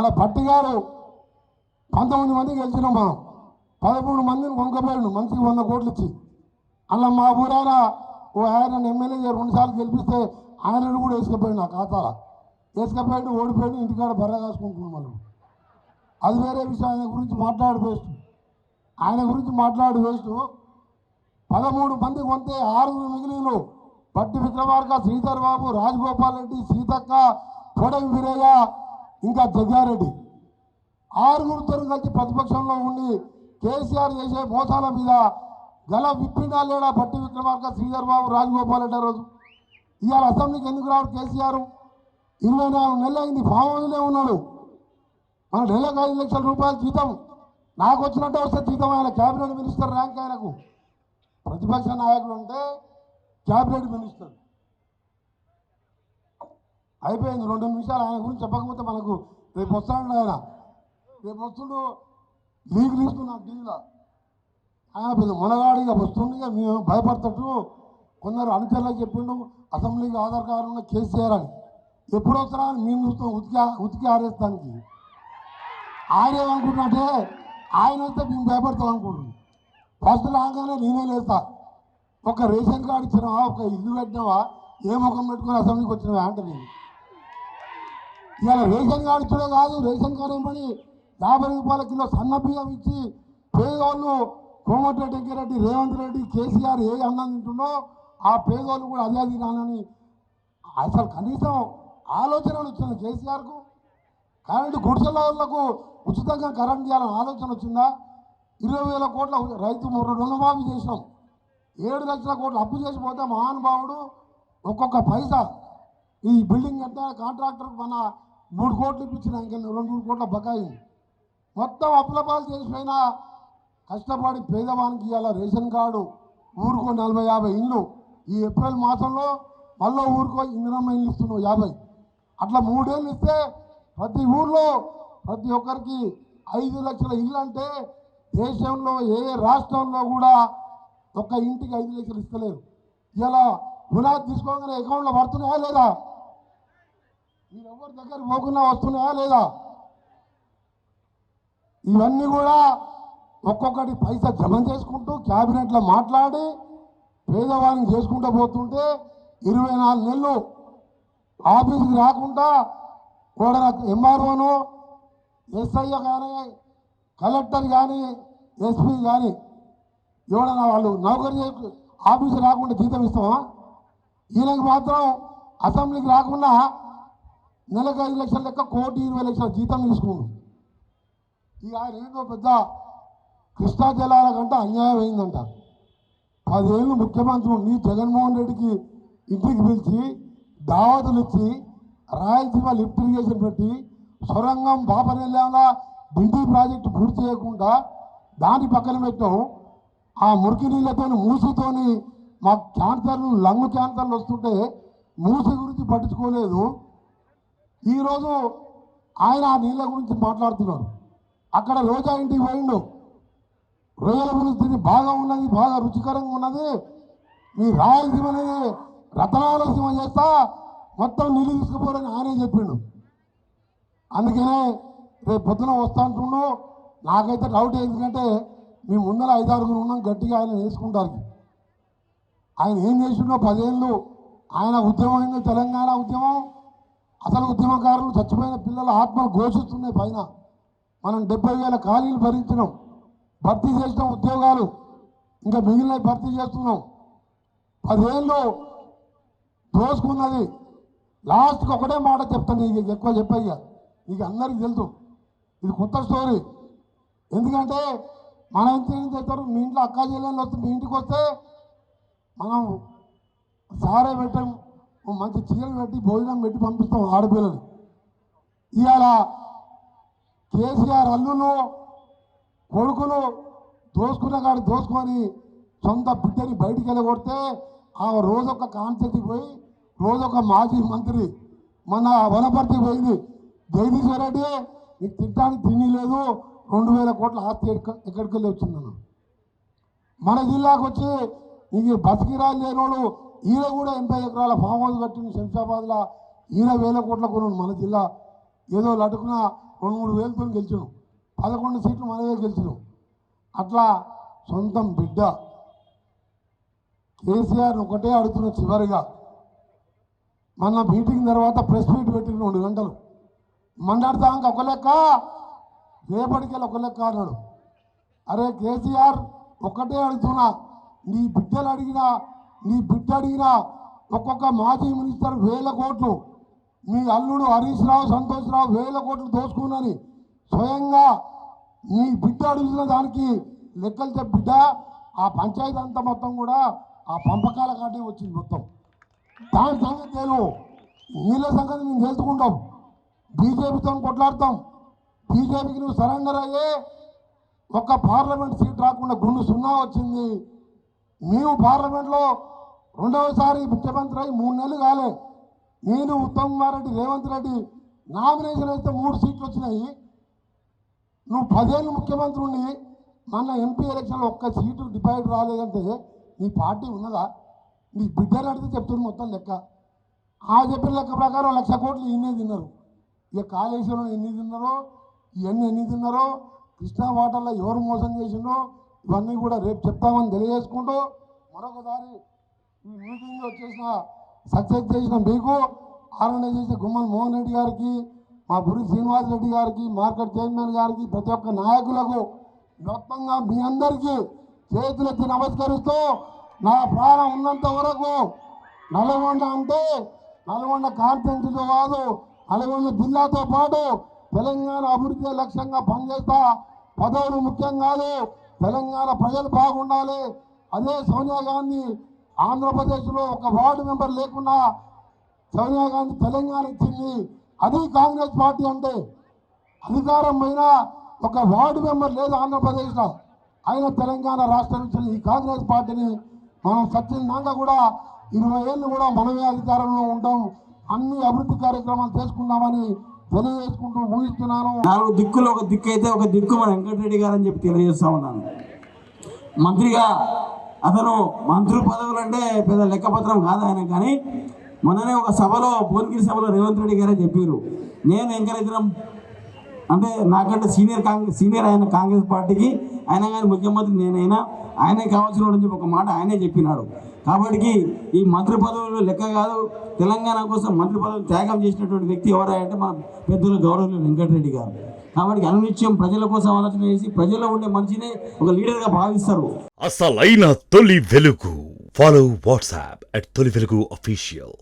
మన భట్టి గారు 19 మంది గెలిచినాం మనం, 13 మందిని కొనుక్కపోయాడు మంచికి 100 కోట్లు ఇచ్చి. అలా మా ఊరాయన ఆయన ఎమ్మెల్యే 2 సార్లు గెలిపిస్తే ఆయనను కూడా వేసుకపోయాడు, నా ఖాతాలో వేసుకపోయాడు, ఓడిపోయాడు, ఇంటికాడ బర్ర కాసుకుంటున్నాం మనం. అది వేరే విషయం. ఆయన గురించి మాట్లాడు వేస్ట్, ఆయన గురించి మాట్లాడు వేస్ట్. 13 మంది కొంటే 6 మిగిలిన భట్టి విక్రమార్క, శ్రీధర్ బాబు, రాజగోపాల్ రెడ్డి, సీతక్క, తోడవి వీరయ్య, ఇంకా జగ్గారెడ్డి 6 కలిసి ప్రతిపక్షంలో ఉండి కేసీఆర్ చేసే మోసాల మీద గల విప్పినా లేడా భట్టి విక్రమార్క, శ్రీధర్ బాబు, రాజగోపాల్ రెడ్డి రోజు. ఇవాళ అసెంబ్లీకి ఎందుకు రాడు కేసీఆర్? 24 నెలలు అయింది, ఫామ్ హౌస్లో ఉన్నాడు. మన నెలకు 5 లక్షల రూపాయలు జీతం, నాకు వచ్చినట్టే వస్తే జీతం. ఆయన క్యాబినెట్ మినిస్టర్ ర్యాంక్, ఆయనకు ప్రతిపక్ష నాయకుడు అంటే క్యాబినెట్ మినిస్టర్. అయిపోయింది 2 నిమిషాలు. ఆయన గురించి చెప్పకపోతే మనకు రేపు వస్తాడు ఆయన, రేపు వస్తుడు లీగులు ఇస్తున్నాం టీవీలో. ఆయన పెద్ద మొనగాడిగా వస్తుండగా మేము భయపడతట్టు కొందరు అనుచరులకు చెప్పిండు అసెంబ్లీకి ఆధార్ కార్డు ఉన్న కేసీఆర్ అని. ఎప్పుడు వస్తారా అని మేము చూస్తాం ఉతికి ఆరేస్తానికి. ఆయన ఏమనుకుంటున్నట్టే ఆయన వస్తే మేము భయపడతాం అనుకుంటున్నాం. ఫస్ట్ రాగానే నేనే లేస్తా, ఒక రేషన్ కార్డు ఇచ్చినావా, ఒక ఇల్లు కట్టినావా, ఏ ముఖం పెట్టుకుని అసెంబ్లీకి వచ్చినావా అంటే నేను ఇవాళ రేషన్ కార్డు ఇచ్చడే కాదు, రేషన్ కార్డు ఏమని 50 రూపాయల కిలో సన్న బియ్యం ఇచ్చి పేదోళ్ళు కోమటిరెడ్డి వెంకరెడ్డి, రేవంత్ రెడ్డి, కేసీఆర్ ఏ అన్నం తింటుండో ఆ పేదోళ్ళు కూడా అదే తినాలని అసలు కనీసం ఆలోచనలు వచ్చింది కేసీఆర్కు. కరెంటు గుడిసెల వాళ్ళకు ఉచితంగా కరెంట్ ఇవ్వాలని ఆలోచన వచ్చిందా? 20,000 కోట్ల రైతు రుణమాఫీ చేసినాం, 7 లక్షల కోట్లు అప్పు చేసిపోతే మహానుభావుడు ఒక్కొక్క పైసా ఈ బిల్డింగ్ కట్టే కాంట్రాక్టర్కి మన 3 కోట్లు ఇప్పించిన, ఇంకా 2 కోట్ల బకాయి మొత్తం అప్పుల పాలు చేసిపోయినా కష్టపడి పేదవానికి ఇవాళ రేషన్ కార్డు, ఊరుకో 40-50 ఇండ్లు. ఈ ఏప్రిల్ మాసంలో మళ్ళీ ఊరుకో ఇందిరమ్మ ఇండ్లు ఇస్తున్నావు 50. అట్లా 3 ఏళ్ళు ఇస్తే ప్రతి ఊర్లో ప్రతి ఒక్కరికి 5 లక్షల ఇల్లు. అంటే దేశంలో ఏ రాష్ట్రంలో కూడా ఒక్క ఇంటికి 5 లక్షలు ఇస్తలేరు. ఇలా పునాది తీసుకోగానే అకౌంట్లో పడుతున్నాయా లేదా? మీరు ఎవరి దగ్గరికి పోకుండా వస్తున్నాయా లేదా? ఇవన్నీ కూడా ఒక్కొక్కటి పైసా జమ చేసుకుంటూ క్యాబినెట్లో మాట్లాడి పేదవాళ్ళని చేసుకుంటూ పోతుంటే 24 నెలలు ఆఫీస్కి రాకుండా కూడా ఎంఆర్ఓను, ఎస్ఐ కానీ, కలెక్టర్ కానీ, ఎస్పీ కానీ ఎవడన్నా వాళ్ళు నౌకరీ ఆఫీసు రాకుండా జీతం ఇస్తామా? ఈయనకి మాత్రం అసెంబ్లీకి రాకుండా నెలకు 5 లక్షల లెక్క 1,20,00,000 జీతం తీసుకుండు. ఇక ఆయన ఏంటో పెద్ద కృష్ణా జలాల కంటే అన్యాయం అయిందంట. 10 ఏళ్ళు ముఖ్యమంత్రి ఉండి జగన్మోహన్ రెడ్డికి ఇంటికి పిలిచి దావతులు ఇచ్చి రాయలసీమ లిఫ్ట్ ఇరిగేషన్ పెట్టి సొరంగం బాపనెల్లాల డిండి ప్రాజెక్టు పూర్తి చేయకుండా దాన్ని పక్కన పెట్టాం. ఆ మురికి నీళ్ళతో మూసితోని మా క్యాన్సర్లు, లంగ్ క్యాన్సర్లు వస్తుంటే మూసి గురించి పట్టించుకోలేదు. ఈరోజు ఆయన ఆ నీళ్ళ గురించి మాట్లాడుతున్నాడు. అక్కడ రోజా ఇంటికి పోయిండు, రొయ్యల పులుసు బాగా ఉన్నది, బాగా రుచికరంగా ఉన్నది, మీ రాయలసీమని రతనాల సీమ చేస్తా మొత్తం నీళ్ళు తీసుకుపోరని ఆయనే చెప్పిండు. అందుకనే రేపు పొద్దున వస్తా అంటుండు. నాకైతే డౌట్, ఎందుకంటే మీ ముందర 5-6 ఉన్నాం, గట్టిగా ఆయన వేసుకుంటారు. ఆయన ఏం చేసిండో 10 ఏళ్ళు ఆయన ఉద్యమం, తెలంగాణ ఉద్యమం. అసలు ఉద్యమకారులు చచ్చిపోయిన పిల్లల ఆత్మలు ఘోషిస్తున్నాయి పైన. మనం 70,000 ఖాళీలు భరించినాం, భర్తీ చేసిన ఉద్యోగాలు ఇంకా మిగిలిన భర్తీ చేస్తున్నాం. 10 ఏళ్ళు దోసుకున్నది. లాస్ట్కి ఒకటే మాట చెప్తాను, నీకు ఎక్కువ చెప్పయ్యా, నీకు అందరికీ తెలుసు, ఇది కొత్త స్టోరీ. ఎందుకంటే మనం ఏం చేస్తారు, మీ ఇంట్లో అక్క చెల్లెళ్ళు వస్తే మీ ఇంటికి వస్తే మనం సారే పెట్టాం, మంచి చీరలు పెట్టి భోజనం పెట్టి పంపిస్తాం ఆడపిల్లలు. ఇవాళ కేసీఆర్ అల్లులు కొడుకులు దోసుకున్న కాడ దోసుకొని సొంత బిడ్డని బయటికి వెళ్ళగొడితే ఆ రోజొక కాన్సెప్ట్కి పోయి రోజొక మాజీ మంత్రి మన వనపర్తి పోయింది, జగదీశ్వర్ రెడ్డి నీకు తింటానికి తిండి లేదు, 2,000 కోట్ల ఆస్తి ఎక్కడికి వెళ్ళి వచ్చిందన్న. మన జిల్లాకు వచ్చి నీకు బతికిరాలు లేనోడు ఈయన కూడా 80 ఎకరాల ఫామ్ హౌస్ కట్టింది శంషాబాద్లో, ఈయన 1,000 కోట్ల కొను. మన జిల్లా ఏదో లటుకున 2-3 వేలతో గెలిచినాం, 11 సీట్లు మనమే గెలిచినాం. అట్లా సొంతం బిడ్డ కేసీఆర్ ఒకటే అడుగుతున్న చివరిగా, మన మీటింగ్ తర్వాత ప్రెస్ మీట్ పెట్టిన 2 గంటలు మండాడతాక ఒక లెక్క, రేపటికెళ్ళి ఒక లెక్క అన్నాడు. అరే కేసీఆర్ ఒకటే అడుగుతున్నా, నీ బిడ్డలు అడిగినా నీ బిడ్డ అడిగినా ఒక్కొక్క మాజీ మినిస్టర్ 1000 కోట్లు, మీ అల్లుడు హరీష్ రావు సంతోష్ రావు 1000 కోట్లు దోచుకున్నని స్వయంగా నీ బిడ్డ అడిగిన దానికి లెక్కలు చెప్పి బిడ్డ ఆ పంచాయతీ అంతా మొత్తం కూడా ఆ పంపకాల కాటే వచ్చింది మొత్తం. దాని సంగతి తెలుగు, నీళ్ళ సంగతి మేము తెలుసుకుంటాం. బీజేపీతో కొట్లాడతాం. బీజేపీకి నువ్వు సరెండర్ అయ్యే ఒక్క పార్లమెంట్ సీట్ రాకుండా గుండు 0 వచ్చింది. మేము పార్లమెంట్లో 2వసారి ముఖ్యమంత్రి అయి 3 నెలలు కాలే. నేను ఉత్తమ్ కుమార్ రెడ్డి రేవంత్ రెడ్డి నామినేషన్ అయితే 3 సీట్లు వచ్చినాయి. నువ్వు 10 ఏళ్ళు ముఖ్యమంత్రి ఉండి మన ఎంపీ ఎలక్షన్లో ఒక్క సీటు డిసైడ్ రాలేదంటే నీ పార్టీ ఉన్నదా? నీ బిడ్డలు అడిగితే చెప్తుంది మొత్తం లెక్క. ఆ చెప్పిన లెక్క ప్రకారం 1,00,000 కోట్లు ఇన్నే తిన్నారు. ఇక కాళేశ్వరం ఎన్ని తిన్నారో, ఇవన్నీ ఎన్ని తిన్నారో, కృష్ణా వాటర్లో ఎవరు మోసం చేసిండో ఇవన్నీ కూడా రేపు చెప్తామని తెలియజేసుకుంటూ, మరొకసారి ఈ మీటింగ్ వచ్చేసిన సక్సెస్ చేసిన మీకు, ఆర్గనైజ్ చేసిన గుమ్మల్ మోహన్ రెడ్డి గారికి, మా బురి శ్రీనివాస్ రెడ్డి గారికి, మార్కెట్ చైర్మన్ గారికి, ప్రతి ఒక్క నాయకులకు మొత్తంగా మీ అందరికీ చేతులెత్తి నమస్కరిస్తూ, నా ప్రాణం ఉన్నంత వరకు నల్గొండ అంటే నల్గొండ కాన్స్టిట్యూన్సీతో కాదు, నల్గొండ జిల్లాతో పాటు తెలంగాణ అభివృద్ధి లక్ష్యంగా పనిచేస్తా. పదవులు ముఖ్యం కాదు, తెలంగాణ ప్రజలు బాగుండాలి. అదే సోనియా గాంధీ ఆంధ్రప్రదేశ్లో ఒక వార్డు మెంబర్ లేకుండా సోనియా గాంధీ తెలంగాణ ఇచ్చింది. అది కాంగ్రెస్ పార్టీ అంటే. అధికారం పైన ఒక వార్డు మెంబర్ లేదు ఆంధ్రప్రదేశ్లో, ఆయన తెలంగాణ రాష్ట్రం ఇచ్చిన ఈ కాంగ్రెస్ పార్టీని మనం సత్యంగా కూడా 20 ఏళ్ళు కూడా మనమే అధికారంలో ఉంటాం, అన్ని అభివృద్ధి కార్యక్రమాలు చేసుకుందామని తెలియజేసుకుంటూ ముగిస్తున్నాను. 4 దిక్కులు ఒక దిక్కు అయితే ఒక దిక్కు మన వెంకటరెడ్డి గారు అని చెప్పి తెలియజేస్తా ఉన్నాను. మంత్రిగా అతను మంత్రి పదవులు అంటే పెద్ద లెక్కపత్రం కాదు ఆయన. కానీ మొన్ననే ఒక సభలో, భువనగిరి సభలో రేవంత్ రెడ్డి గారే చెప్పారు, నేను ఎంకరేజ్ అంటే నాకంటే సీనియర్ ఆయన కాంగ్రెస్ పార్టీకి, అయినా కానీ ముఖ్యమంత్రి నేనైనా ఆయనే కావాల్సిన అని చెప్పి ఒక మాట ఆయనే చెప్పినాడు. కాబట్టి ఈ మంత్రి పదవులు లెక్క కాదు. తెలంగాణ కోసం మంత్రి పదవులు త్యాగం చేసినటువంటి వ్యక్తి ఎవరంటే మన పెద్దలు గౌరవ వెంకటరెడ్డి గారు. కాబట్టి అనునిత్యం ప్రజల కోసం ఆలోచన చేసి ప్రజల్లో ఉండే మనిషిని ఒక లీడర్గా భావిస్తారు. అసలైన తొలి వెలుగు. ఫాలో వాట్సాప్ @తొలి వెలుగు official.